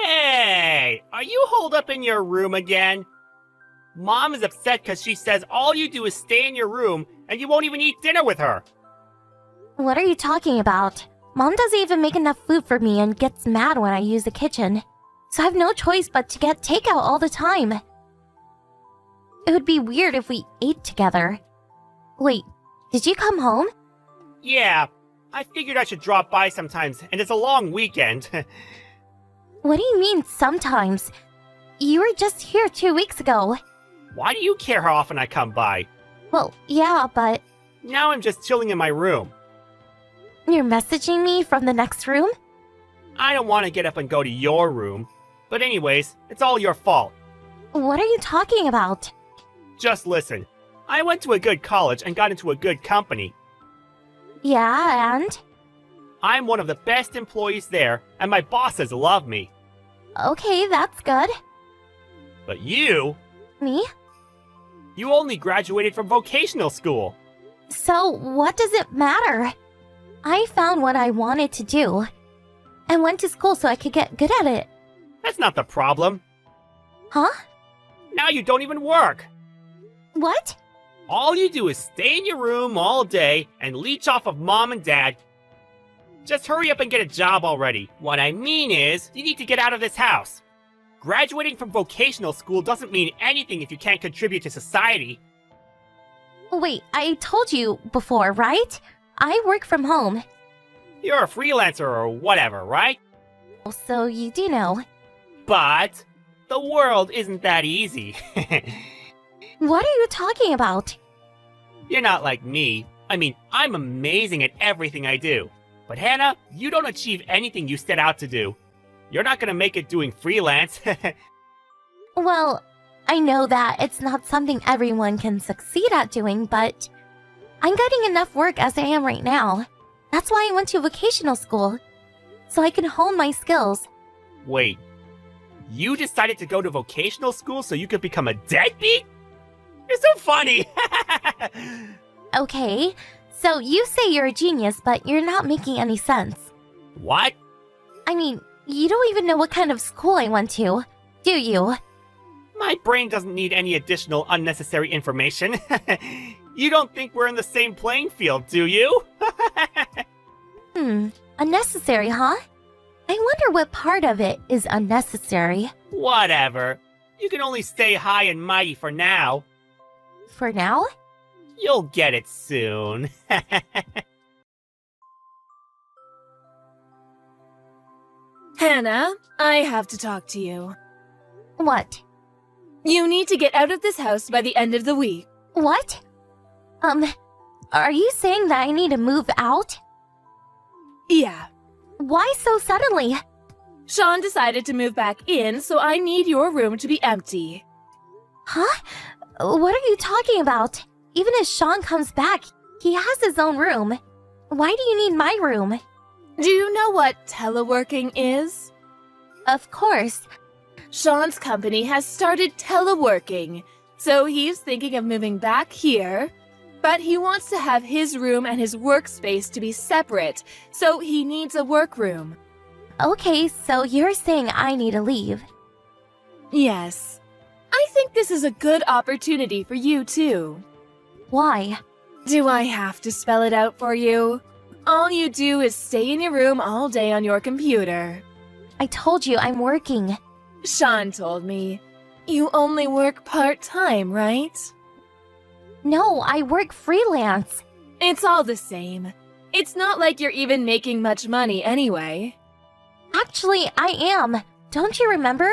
Hey, are you holed up in your room again? Mom is upset because she says all you do is stay in your room and you won't even eat dinner with her. What are you talking about? Mom doesn't even make enough food for me and gets mad when I use the kitchen. So I have no choice but to get takeout all the time. It would be weird if we ate together. Wait, did you come home? Yeah, I figured I should drop by sometimes, and it's a long weekend. What do you mean sometimes? You were just here 2 weeks ago. Why do you care how often I come by? Well, yeah, but Now I'm just chilling in my room. you're messaging me from the next room? I don't want to get up and go to your room. But anyways, it's all your fault. What are you talking about? Just listen. I went to a good college and got into a good company. Yeah, and? I'm one of the best employees there, and my bosses love me. Okay, that's good. But you Me? only graduated from vocational school. So, what does it matter? I found what I wanted to do and went to school so I could get good at it. That's not the problem. Huh? Now you don't even work. What? All you do is stay in your room all day and leech off of mom and dad. Just hurry up and get a job already. What I mean is, you need to get out of this house. Graduating from vocational school doesn't mean anything if you can't contribute to society. Wait, I told you before, right? I work from home, You're a freelancer or whatever, right? so you do know. But the world isn't that easy. What are you talking about? You're not like me. I mean, I'm amazing at everything I do. But Hannah, you don't achieve anything you set out to do. You're not gonna make it doing freelance. Well, I know that it's not something everyone can succeed at doing, but I'm getting enough work as I am right now. That's why I went to vocational school, so I can hone my skills. Wait, you decided to go to vocational school so you could become a deadbeat? You're so funny! Okay, so you say you're a genius, but you're not making any sense. What? I mean, you don't even know what kind of school I went to, do you? My brain doesn't need any additional unnecessary information. You don't think we're in the same playing field, do you? Unnecessary, huh? I wonder what part of it is unnecessary. Whatever. You can only stay high and mighty for now. For now? You'll get it soon. Hannah, I have to talk to you. What? You need to get out of this house by the end of the week. What? Are you saying that I need to move out? Yeah. Why so suddenly? Sean decided to move back in, so I need your room to be empty. Huh? What are you talking about? Even if Sean comes back, he has his own room. Why do you need my room? Do you know what teleworking is? Of course. Sean's company has started teleworking, so he's thinking of moving back here. But he wants to have his room and his workspace to be separate, so he needs a workroom. Okay, so you're saying I need to leave. Yes. I think this is a good opportunity for you, too. Why? Do I have to spell it out for you? All you do is stay in your room all day on your computer. I told you I'm working. Sean told me. You only work part-time, right? No, I work freelance. It's all the same. It's not like you're even making much money anyway. Actually, I am. Don't you remember?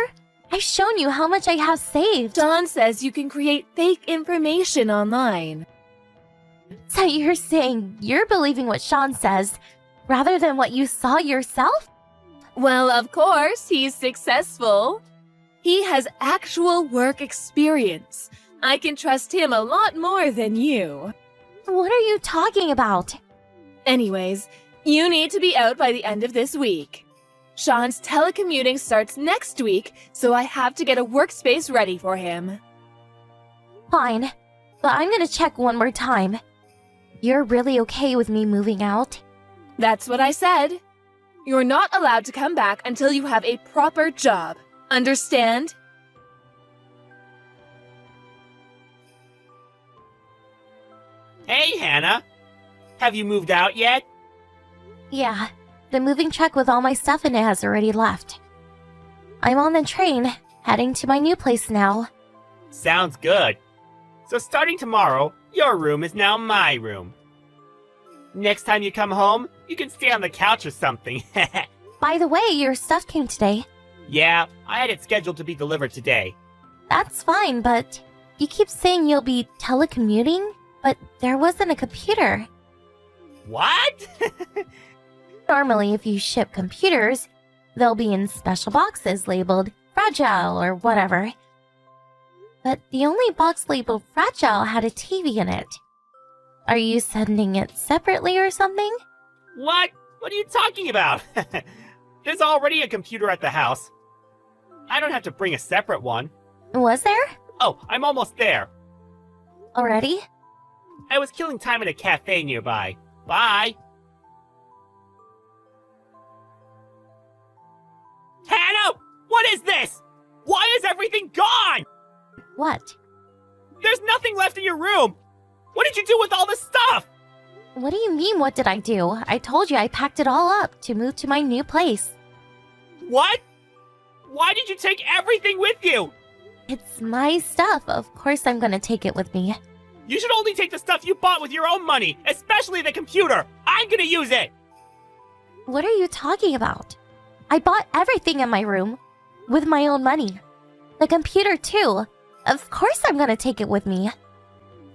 I've shown you how much I have saved. Don says you can create fake information online. So you're saying you're believing what Sean says, rather than what you saw yourself? Well, of course, he's successful. He has actual work experience. I can trust him a lot more than you. What are you talking about? Anyways, you need to be out by the end of this week. Sean's telecommuting starts next week, so I have to get a workspace ready for him. Fine, but I'm gonna check one more time. You're really okay with me moving out? That's what I said. You're not allowed to come back until you have a proper job. Understand? Hey, Hannah. Have you moved out yet? Yeah, the moving truck with all my stuff in it has already left. I'm on the train, heading to my new place now. Sounds good. So starting tomorrow, your room is now my room. Next time you come home, you can stay on the couch or something. By the way, your stuff came today. Yeah, I had it scheduled to be delivered today. That's fine, but you keep saying you'll be telecommuting, but there wasn't a computer. What? Normally, if you ship computers, they'll be in special boxes labeled fragile or whatever. But the only box labeled fragile had a TV in it. Are you sending it separately or something? What? What are you talking about? There's already a computer at the house. I don't have to bring a separate one. Was there? Oh, I'm almost there. Already? I was killing time at a cafe nearby. Bye. Hannah! What is this? Why is everything gone? What? There's nothing left in your room. What did you do with all the stuff? What do you mean, what did I do? I told you I packed it all up to move to my new place. What? Why did you take everything with you? It's my stuff. Of course I'm gonna take it with me. You should only take the stuff you bought with your own money, especially the computer. I'm gonna use it. What are you talking about? I bought everything in my room with my own money. The computer, too. Of course I'm gonna take it with me.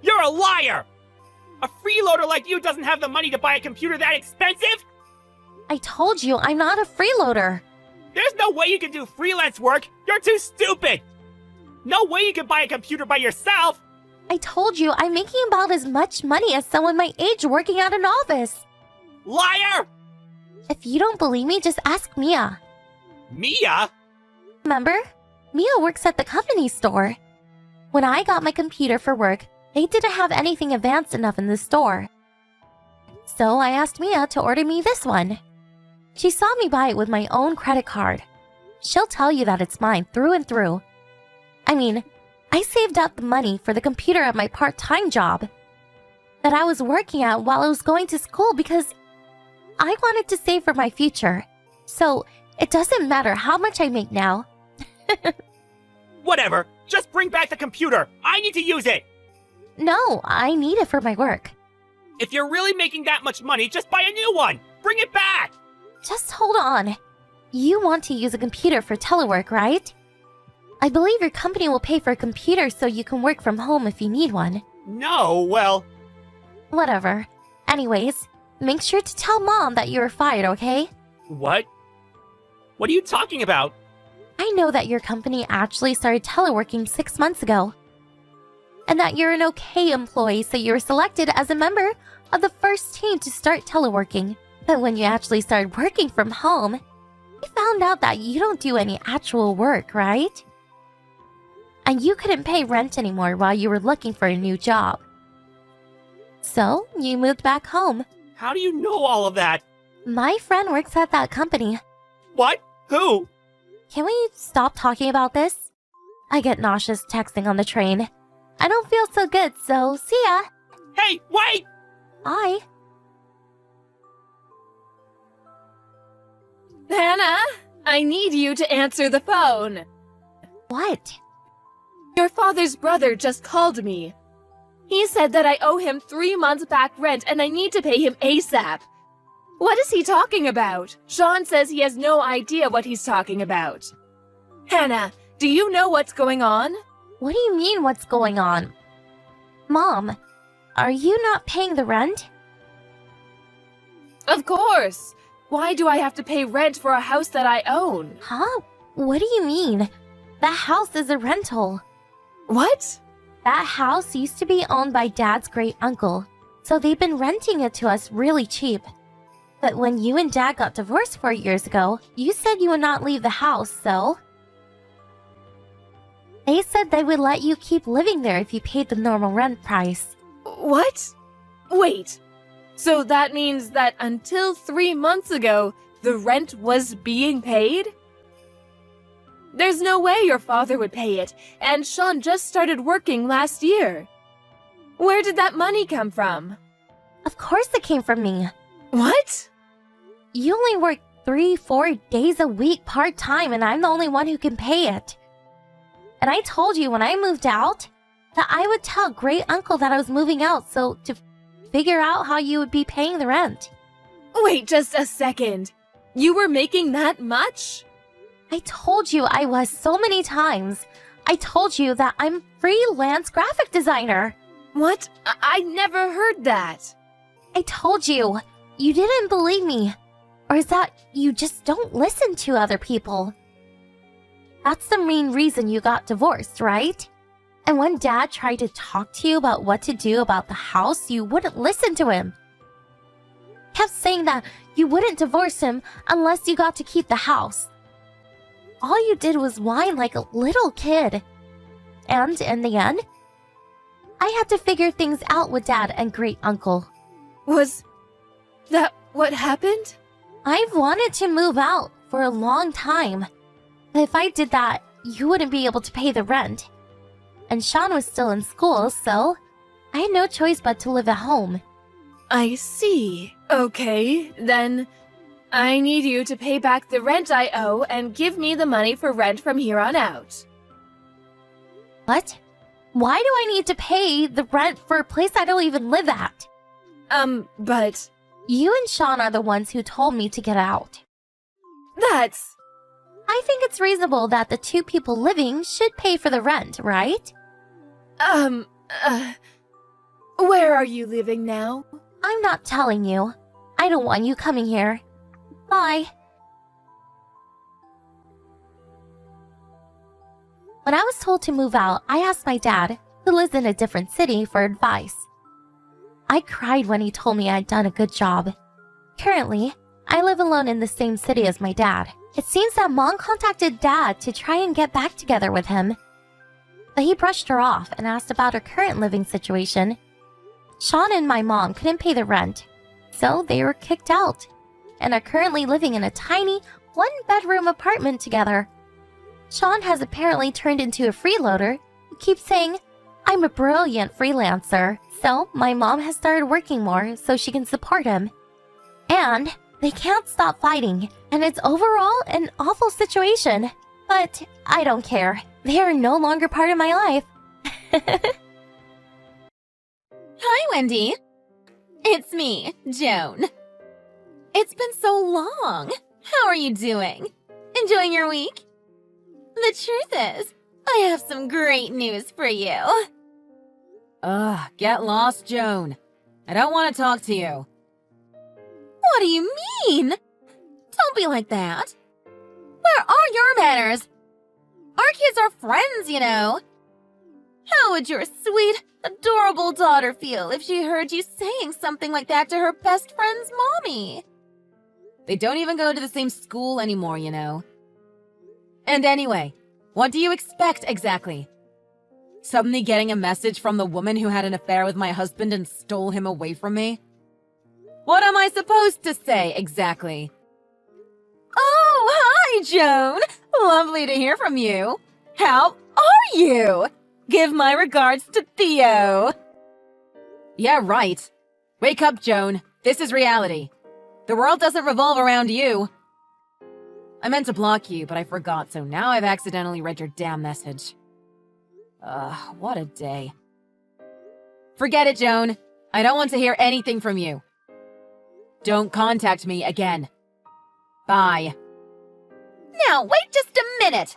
You're a liar! A freeloader like you doesn't have the money to buy a computer that expensive? I told you I'm not a freeloader. There's no way you can do freelance work. You're too stupid. No way you can buy a computer by yourself. I told you I'm making about as much money as someone my age working at an office. Liar! If you don't believe me, just ask Mia. Mia? Remember? Mia works at the company store. When I got my computer for work, they didn't have anything advanced enough in the store. So I asked Mia to order me this one. She saw me buy it with my own credit card. She'll tell you that it's mine through and through. I mean, I saved up the money for the computer at my part-time job that I was working at while I was going to school because I wanted to save for my future. So it doesn't matter how much I make now. Whatever. Just bring back the computer. I need to use it. No, I need it for my work. If you're really making that much money, just buy a new one. Bring it back. Just hold on. You want to use a computer for telework, right? I believe your company will pay for a computer so you can work from home if you need one. No, well... Whatever. Anyways, make sure to tell Mom that you were fired, okay? What? What are you talking about? I know that your company actually started teleworking 6 months ago. And that you're an okay employee, so you were selected as a member of the first team to start teleworking. But when you actually started working from home, you found out that you don't do any actual work, right? And you couldn't pay rent anymore while you were looking for a new job. So, you moved back home. How do you know all of that? My friend works at that company. What? Who? Can we stop talking about this? I get nauseous texting on the train. I don't feel so good, so see ya. Hey, wait! Bye. Hannah, I need you to answer the phone. What? Your father's brother just called me. He said that I owe him 3 months back rent and I need to pay him ASAP. What is he talking about? Sean says he has no idea what he's talking about. Hannah, do you know what's going on? What do you mean what's going on? Mom, are you not paying the rent? Of course. Why do I have to pay rent for a house that I own? Huh? What do you mean? That house is a rental. What? That house used to be owned by Dad's great uncle, so they've been renting it to us really cheap. But when you and Dad got divorced 4 years ago, you said you would not leave the house, so... They said they would let you keep living there if you paid the normal rent price. What? Wait. So that means that until 3 months ago, the rent was being paid? There's no way your father would pay it, and Sean just started working last year. Where did that money come from? Of course it came from me. What? You only work 3-4 days a week part-time, and I'm the only one who can pay it. And I told you when I moved out that I would tell great uncle that I was moving out so to figure out how you would be paying the rent. Wait just a second. You were making that much? I told you I was so many times. I told you that I'm freelance graphic designer. What? I never heard that. I told you. You didn't believe me. Or is that you just don't listen to other people? That's the main reason you got divorced, right? And when Dad tried to talk to you about what to do about the house, you wouldn't listen to him. Kept saying that you wouldn't divorce him unless you got to keep the house. All you did was whine like a little kid. And in the end, I had to figure things out with Dad and great uncle. Was that what happened? I've wanted to move out for a long time. But if I did that, you wouldn't be able to pay the rent. And Sean was still in school, so I had no choice but to live at home. I see. Okay, then I need you to pay back the rent I owe and give me the money for rent from here on out. What? Why do I need to pay the rent for a place I don't even live at? But You and Sean are the ones who told me to get out. that's... I think it's reasonable that the two people living should pay for the rent, right? Where are you living now? I'm not telling you. I don't want you coming here. Bye. When I was told to move out, I asked my dad, who lives in a different city, for advice. I cried when he told me I'd done a good job. Currently, I live alone in the same city as my dad. It seems that Mom contacted Dad to try and get back together with him. But he brushed her off and asked about her current living situation. Sean and my mom couldn't pay the rent, so they were kicked out and are currently living in a tiny one-bedroom apartment together. Sean has apparently turned into a freeloader who keeps saying, "I'm a brilliant freelancer," so my mom has started working more so she can support him. And they can't stop fighting, and it's overall an awful situation. But I don't care. They are no longer part of my life. Hi, Wendy. It's me, Joan. It's been so long. How are you doing? Enjoying your week? The truth is, I have some great news for you. Ugh, get lost, Joan. I don't want to talk to you. What do you mean? Don't be like that. Where are your manners? Our kids are friends, you know. How would your sweet, adorable daughter feel if she heard you saying something like that to her best friend's mommy? They don't even go to the same school anymore, you know. And anyway, what do you expect exactly? Suddenly getting a message from the woman who had an affair with my husband and stole him away from me? What am I supposed to say exactly? Oh, hi, Joan. Lovely to hear from you. How are you? Give my regards to Theo. Yeah, right. Wake up, Joan. This is reality. The world doesn't revolve around you. I meant to block you, but I forgot, so now I've accidentally read your damn message. Ugh, what a day. Forget it, Joan. I don't want to hear anything from you. Don't contact me again. Bye. Now, wait just a minute.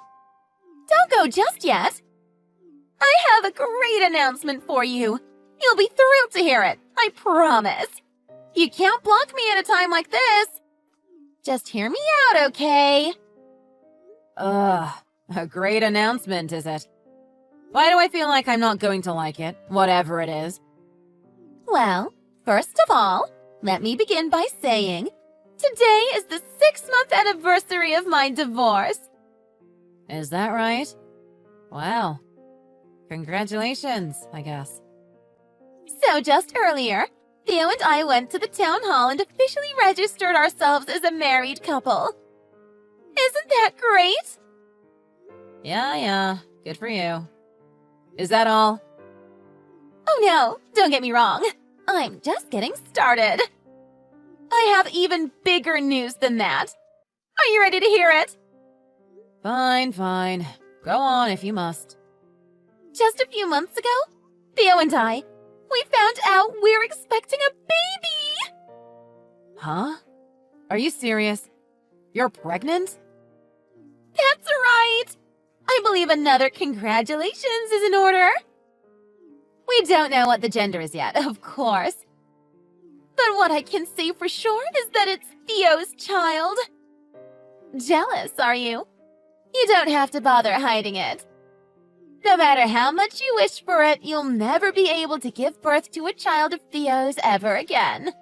Don't go just yet. I have a great announcement for you. You'll be thrilled to hear it, I promise. You can't block me at a time like this. Just hear me out, okay? Ugh, a great announcement, is it? Why do I feel like I'm not going to like it, whatever it is? Well, first of all, let me begin by saying, today is the 6-month anniversary of my divorce. Is that right? Wow. Congratulations, I guess. So just earlier, Theo and I went to the town hall and officially registered ourselves as a married couple. Isn't that great? Yeah, good for you. Is that all? Oh no, don't get me wrong. I'm just getting started. I have even bigger news than that. Are you ready to hear it? Fine. Go on if you must. Just a few months ago, Theo and I, we found out we're expecting a baby! Huh? Are you serious? You're pregnant? That's right! I believe another congratulations is in order. We don't know what the gender is yet, of course. But what I can say for sure is that it's Theo's child. Jealous, are you? You don't have to bother hiding it. No matter how much you wish for it, you'll never be able to give birth to a child of Theo's ever again.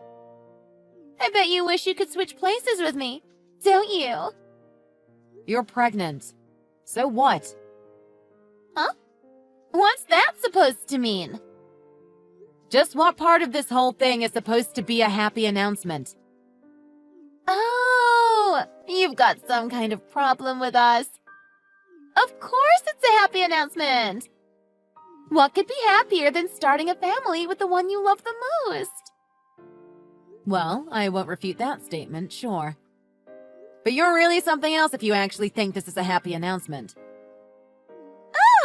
I bet you wish you could switch places with me, don't you? You're pregnant. So what? Huh? What's that supposed to mean? Just what part of this whole thing is supposed to be a happy announcement? Oh, you've got some kind of problem with us. Of course it's a happy announcement. What could be happier than starting a family with the one you love the most? Well, I won't refute that statement, sure. But you're really something else if you actually think this is a happy announcement.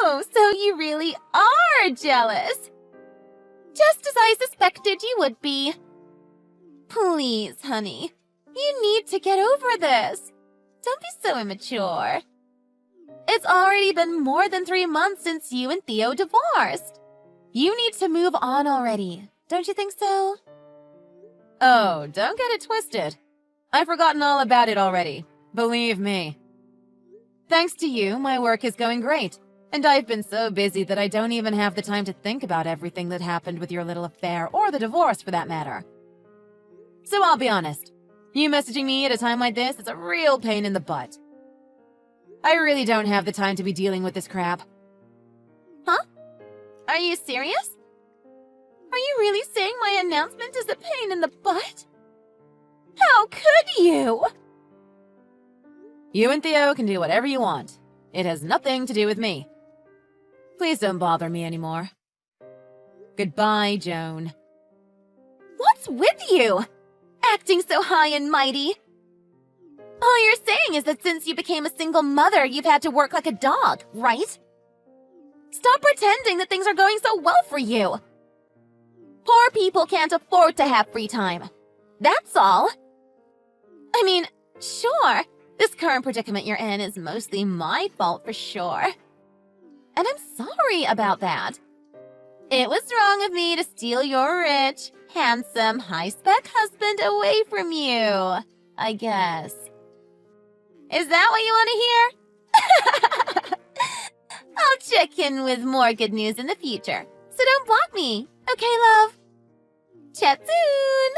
Oh, so you really are jealous. Just as I suspected you would be. Please, honey. You need to get over this. Don't be so immature. It's already been more than 3 months since you and Theo divorced. You need to move on already. Don't you think so? Oh, don't get it twisted. I've forgotten all about it already. Believe me. Thanks to you, my work is going great. And I've been so busy that I don't even have the time to think about everything that happened with your little affair, or the divorce for that matter. So I'll be honest. You messaging me at a time like this is a real pain in the butt. I really don't have the time to be dealing with this crap. Huh? Are you serious? Are you really saying my announcement is a pain in the butt? How could you? You and Theo can do whatever you want. It has nothing to do with me. Please don't bother me anymore. Goodbye, Joan. What's with you? Acting so high and mighty. All you're saying is that since you became a single mother, you've had to work like a dog, right? Stop pretending that things are going so well for you. Poor people can't afford to have free time. That's all. I mean, sure, this current predicament you're in is mostly my fault for sure. And I'm sorry about that. It was wrong of me to steal your rich, handsome, high-spec husband away from you, I guess. Is that what you want to hear? I'll check in with more good news in the future, so don't block me, okay, love? Chat soon!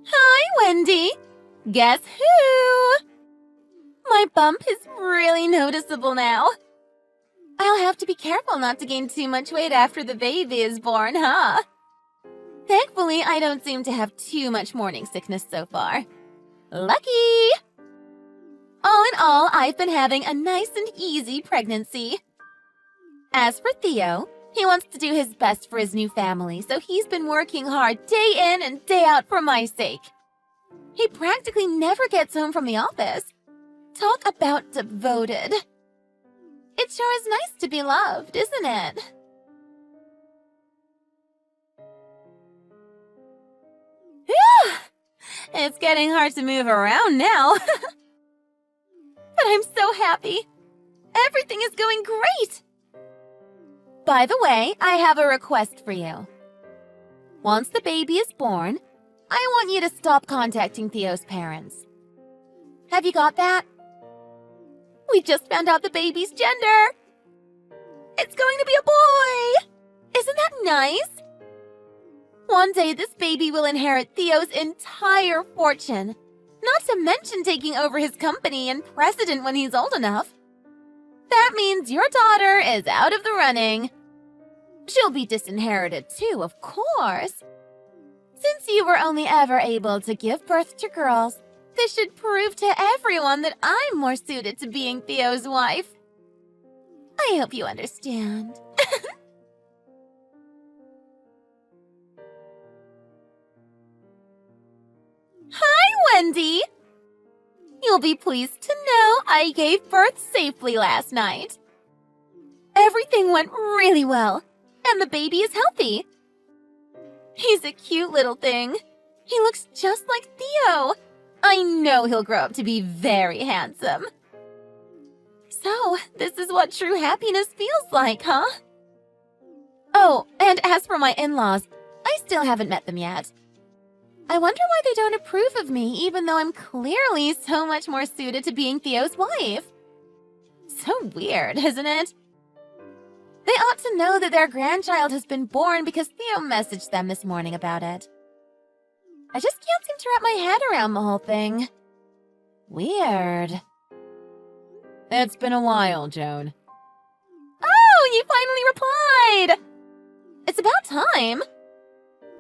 Hi, Wendy! Guess who? My bump is really noticeable now. I'll have to be careful not to gain too much weight after the baby is born, huh? Thankfully, I don't seem to have too much morning sickness so far. Lucky! All in all, I've been having a nice and easy pregnancy. As for Theo, he wants to do his best for his new family, so he's been working hard day in and day out for my sake. He practically never gets home from the office. Talk about devoted. It sure is nice to be loved, isn't it? Phew! It's getting hard to move around now. But I'm so happy. Everything is going great. By the way, I have a request for you. Once the baby is born, I want you to stop contacting Theo's parents. Have you got that? We just found out the baby's gender. It's going to be a boy. Isn't that nice? One day this baby will inherit Theo's entire fortune. Not to mention taking over his company and president when he's old enough. That means your daughter is out of the running. She'll be disinherited too, of course. Since you were only ever able to give birth to girls, this should prove to everyone that I'm more suited to being Theo's wife. I hope you understand. Hi, Wendy! You'll be pleased to know I gave birth safely last night. Everything went really well, and the baby is healthy. He's a cute little thing. He looks just like Theo. I know he'll grow up to be very handsome. So, this is what true happiness feels like, huh? Oh, and as for my in-laws, I still haven't met them yet. I wonder why they don't approve of me, even though I'm clearly so much more suited to being Theo's wife. So weird, isn't it? They ought to know that their grandchild has been born because Theo messaged them this morning about it. I just can't seem to wrap my head around the whole thing. Weird. It's been a while, Joan. Oh, you finally replied! It's about time.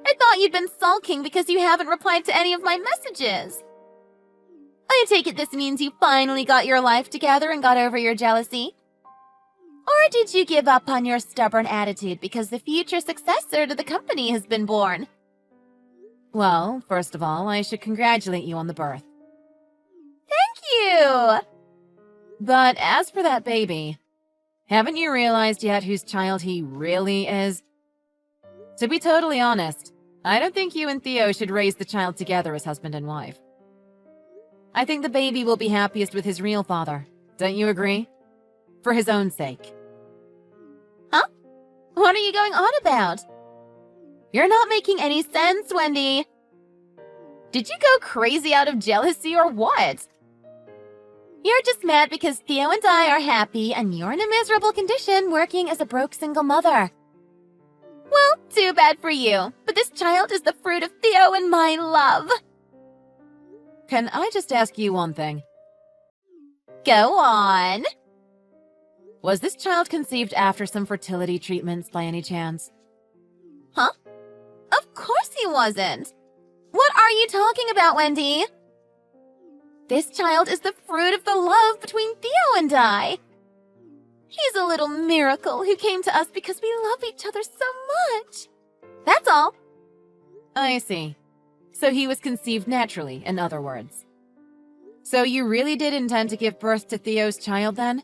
I thought you'd been sulking because you haven't replied to any of my messages. I take it this means you finally got your life together and got over your jealousy. Or did you give up on your stubborn attitude because the future successor to the company has been born? Well, first of all, I should congratulate you on the birth. Thank you! But as for that baby, haven't you realized yet whose child he really is? To be totally honest, I don't think you and Theo should raise the child together as husband and wife. I think the baby will be happiest with his real father. Don't you agree? For his own sake. Huh? What are you going on about? You're not making any sense, Wendy. Did you go crazy out of jealousy or what? You're just mad because Theo and I are happy and you're in a miserable condition working as a broke single mother. Well, too bad for you, but this child is the fruit of Theo and my love. Can I just ask you one thing? Go on. Was this child conceived after some fertility treatments by any chance? Huh? Of course he wasn't. What are you talking about, Wendy? This child is the fruit of the love between Theo and I. He's a little miracle who came to us because we love each other so much. That's all. I see. So he was conceived naturally, in other words. So you really did intend to give birth to Theo's child then?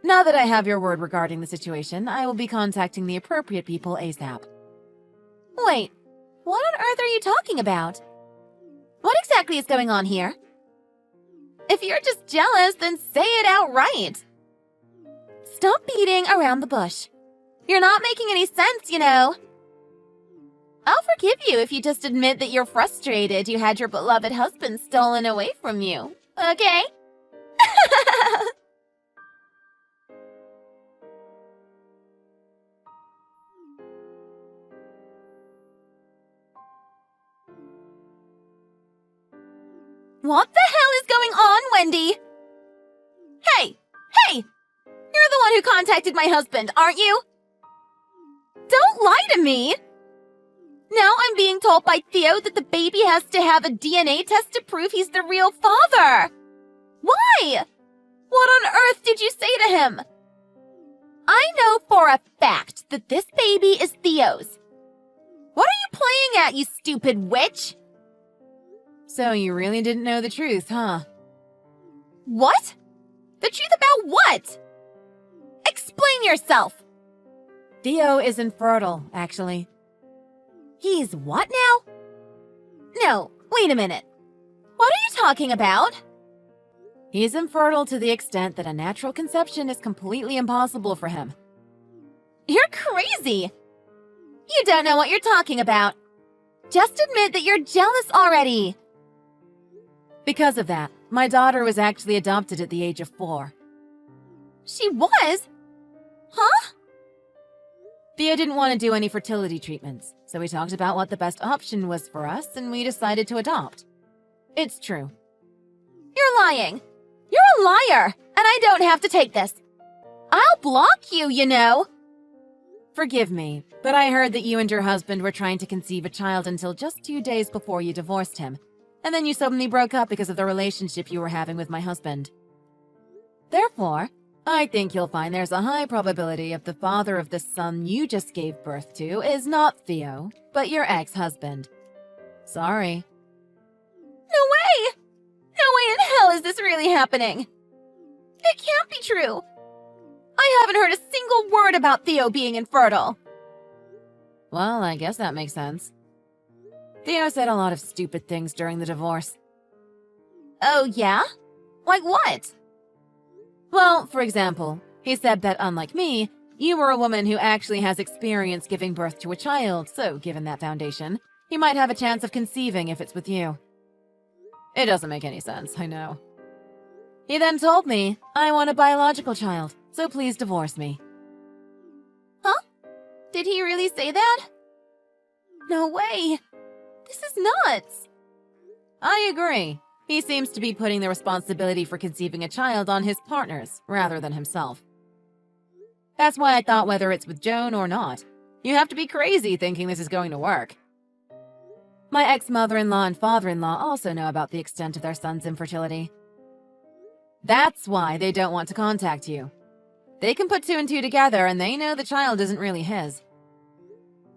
Now that I have your word regarding the situation, I will be contacting the appropriate people ASAP. Wait, what on earth are you talking about? What exactly is going on here? If you're just jealous, then say it outright. Stop beating around the bush. You're not making any sense, you know. I'll forgive you if you just admit that you're frustrated you had your beloved husband stolen away from you. Okay? What the hell is going on, Wendy? Hey! Hey! You're the one who contacted my husband, aren't you? Don't lie to me! Now I'm being told by Theo that the baby has to have a DNA test to prove he's the real father. Why? What on earth did you say to him? I know for a fact that this baby is Theo's. What are you playing at, you stupid witch? So you really didn't know the truth, huh? What? The truth about what? Explain yourself. Theo is infertile, actually. He's what now? No, wait a minute. What are you talking about? He's infertile to the extent that a natural conception is completely impossible for him. You're crazy. You don't know what you're talking about. Just admit that you're jealous already. Because of that, my daughter was actually adopted at the age of 4. She was? Huh? Theo didn't want to do any fertility treatments, so we talked about what the best option was for us, and we decided to adopt. It's true. You're lying. You're a liar, and I don't have to take this. I'll block you, you know. Forgive me, but I heard that you and your husband were trying to conceive a child until just 2 days before you divorced him, and then you suddenly broke up because of the relationship you were having with my husband. Therefore, I think you'll find there's a high probability of the father of the son you just gave birth to is not Theo, but your ex-husband. Sorry. No way! No way in hell is this really happening. It can't be true. I haven't heard a single word about Theo being infertile. Well, I guess that makes sense. Theo said a lot of stupid things during the divorce. Oh, yeah? Like what? Well, for example, he said that unlike me, you were a woman who actually has experience giving birth to a child, so given that foundation, he might have a chance of conceiving if it's with you. It doesn't make any sense, I know. He then told me, I want a biological child, so please divorce me. Huh? Did he really say that? No way. This is nuts. I agree. He seems to be putting the responsibility for conceiving a child on his partners, rather than himself. That's why I thought whether it's with Joan or not, you have to be crazy thinking this is going to work. My ex-mother-in-law and father-in-law also know about the extent of their son's infertility. That's why they don't want to contact you. They can put 2 and 2 together and they know the child isn't really his.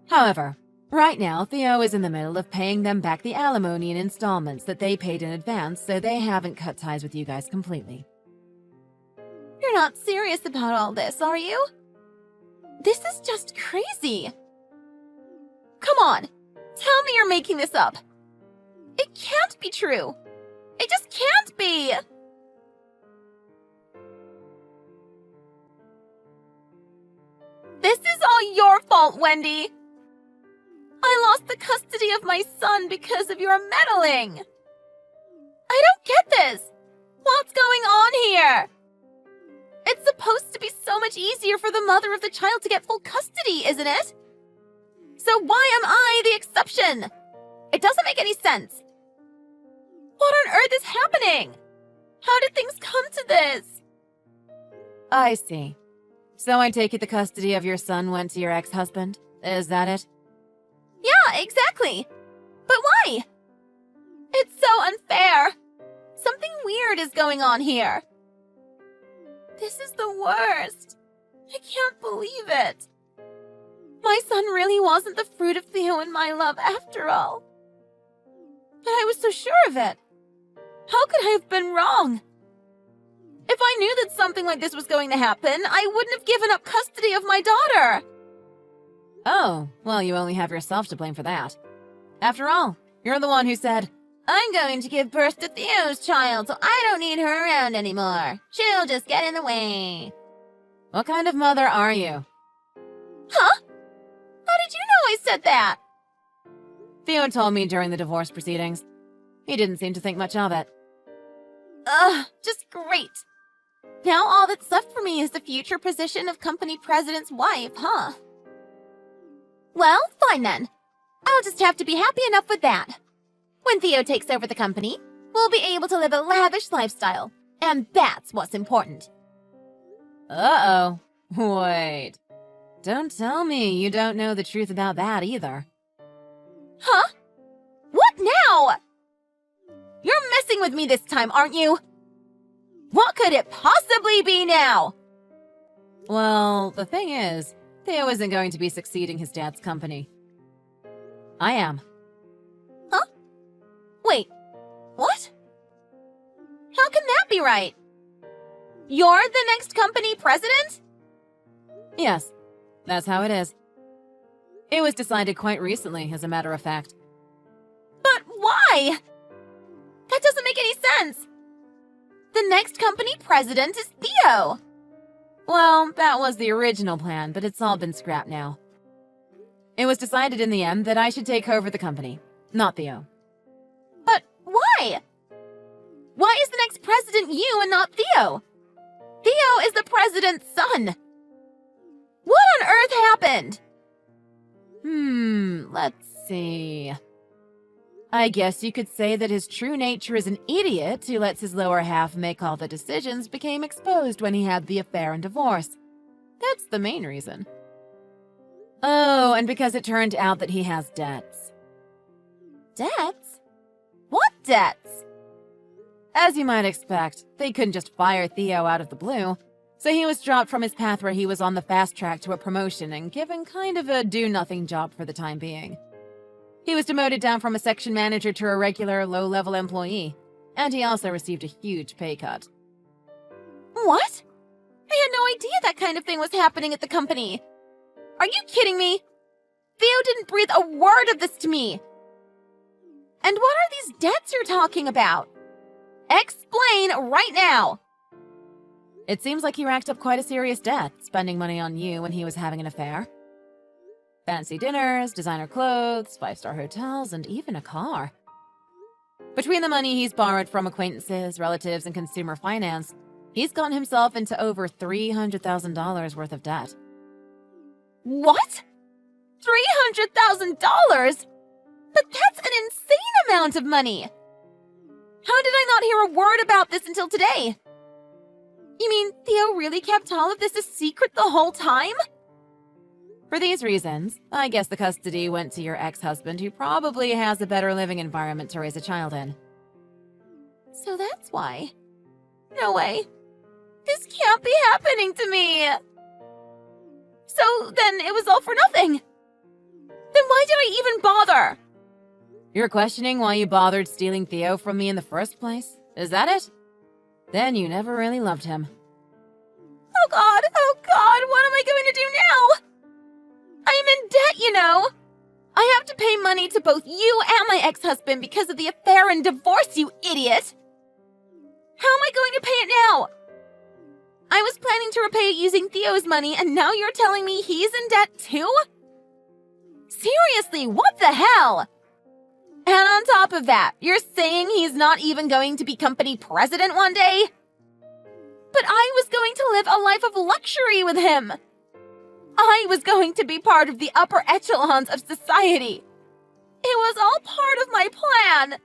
However, right now Theo is in the middle of paying them back the alimony in installments that they paid in advance, so they haven't cut ties with you guys completely. You're not serious about all this, are you? This is just crazy. Come on, tell me you're making this up. It can't be true. It just can't be. This is all your fault, Wendy. I lost the custody of my son because of your meddling. I don't get this. What's going on here? It's supposed to be so much easier for the mother of the child to get full custody, isn't it? So why am I the exception? It doesn't make any sense. What on earth is happening? How did things come to this? I see. So I take it the custody of your son went to your ex-husband? Is that it? Yeah, exactly. But why? It's so unfair. Something weird is going on here. This is the worst. I can't believe it. My son really wasn't the fruit of Theo and my love after all. But I was so sure of it. How could I have been wrong? If I knew that something like this was going to happen, I wouldn't have given up custody of my daughter. Oh, well, you only have yourself to blame for that. After all, you're the one who said, I'm going to give birth to Theo's child, so I don't need her around anymore. She'll just get in the way. what kind of mother are you? Huh? How did you know I said that? Theo told me during the divorce proceedings. He didn't seem to think much of it. Ugh, just great. Now all that's left for me is the future position of company president's wife, huh? Well, fine then. I'll just have to be happy enough with that. When Theo takes over the company, we'll be able to live a lavish lifestyle. And that's what's important. Uh-oh. Wait. Don't tell me you don't know the truth about that either. Huh? What now? You're messing with me this time, aren't you? What could it possibly be now? Well, the thing is, Theo isn't going to be succeeding his dad's company. I am. Huh? Wait, what? How can that be right? You're the next company president? Yes, that's how it is. It was decided quite recently, as a matter of fact. But why? That doesn't make any sense. The next company president is Theo. Well, that was the original plan, but it's all been scrapped now. It was decided in the end that I should take over the company, not Theo. But why? Why is the next president you and not Theo? Theo is the president's son. What on earth happened? Let's see. I guess you could say that his true nature as an idiot who lets his lower half make all the decisions became exposed when he had the affair and divorce. That's the main reason. Oh, and because it turned out that he has debts. Debts? What debts? As you might expect, they couldn't just fire Theo out of the blue, so he was dropped from his path where he was on the fast track to a promotion and given kind of a do-nothing job for the time being. He was demoted down from a section manager to a regular low-level employee, and he also received a huge pay cut. What? I had no idea that kind of thing was happening at the company. Are you kidding me? Theo didn't breathe a word of this to me. And what are these debts you're talking about? Explain right now. It seems like he racked up quite a serious debt, spending money on you when he was having an affair. Fancy dinners, designer clothes, 5-star hotels, and even a car. Between the money he's borrowed from acquaintances, relatives, and consumer finance, he's gotten himself into over $300,000 worth of debt. What? $300,000? But that's an insane amount of money! How did I not hear a word about this until today? You mean Theo really kept all of this a secret the whole time? For these reasons, I guess the custody went to your ex-husband, who probably has a better living environment to raise a child in. So that's why. No way. This can't be happening to me. So then it was all for nothing. Then why did I even bother? You're questioning why you bothered stealing Theo from me in the first place? Is that it? Then you never really loved him. Oh God, what am I going to do now? I am in debt, you know. I have to pay money to both you and my ex-husband because of the affair and divorce, you idiot. How am I going to pay it now? I was planning to repay it using Theo's money, and now you're telling me he's in debt too? Seriously, what the hell? And on top of that, you're saying he's not even going to be company president one day? But I was going to live a life of luxury with him. I was going to be part of the upper echelons of society. It was all part of my plan.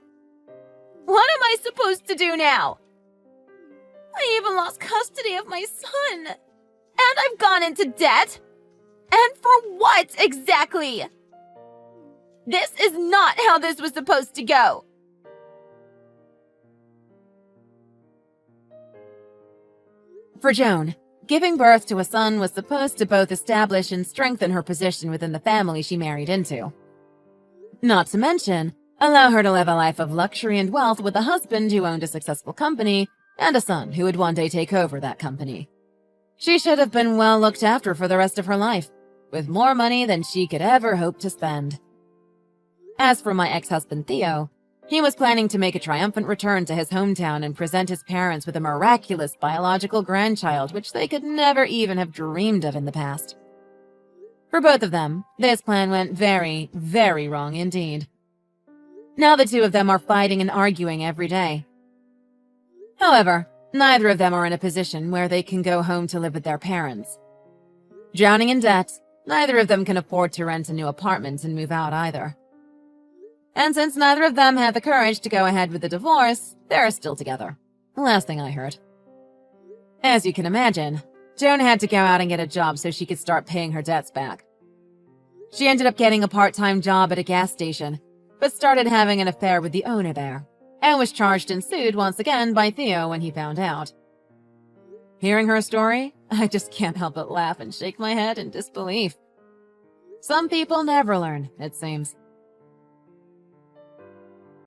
What am I supposed to do now? I even lost custody of my son. And I've gone into debt. And for what exactly? This is not how this was supposed to go. For Joan, giving birth to a son was supposed to both establish and strengthen her position within the family she married into. Not to mention, allow her to live a life of luxury and wealth with a husband who owned a successful company and a son who would one day take over that company. She should have been well looked after for the rest of her life, with more money than she could ever hope to spend. As for my ex-husband Theo, he was planning to make a triumphant return to his hometown and present his parents with a miraculous biological grandchild which they could never even have dreamed of in the past. For both of them, this plan went very, very wrong indeed. Now the two of them are fighting and arguing every day. However, neither of them are in a position where they can go home to live with their parents. Drowning in debt, neither of them can afford to rent a new apartment and move out either. And since neither of them had the courage to go ahead with the divorce, they're still together. The last thing I heard. As you can imagine, Joan had to go out and get a job so she could start paying her debts back. She ended up getting a part-time job at a gas station, but started having an affair with the owner there, and was charged and sued once again by Theo when he found out. Hearing her story, I just can't help but laugh and shake my head in disbelief. Some people never learn, it seems.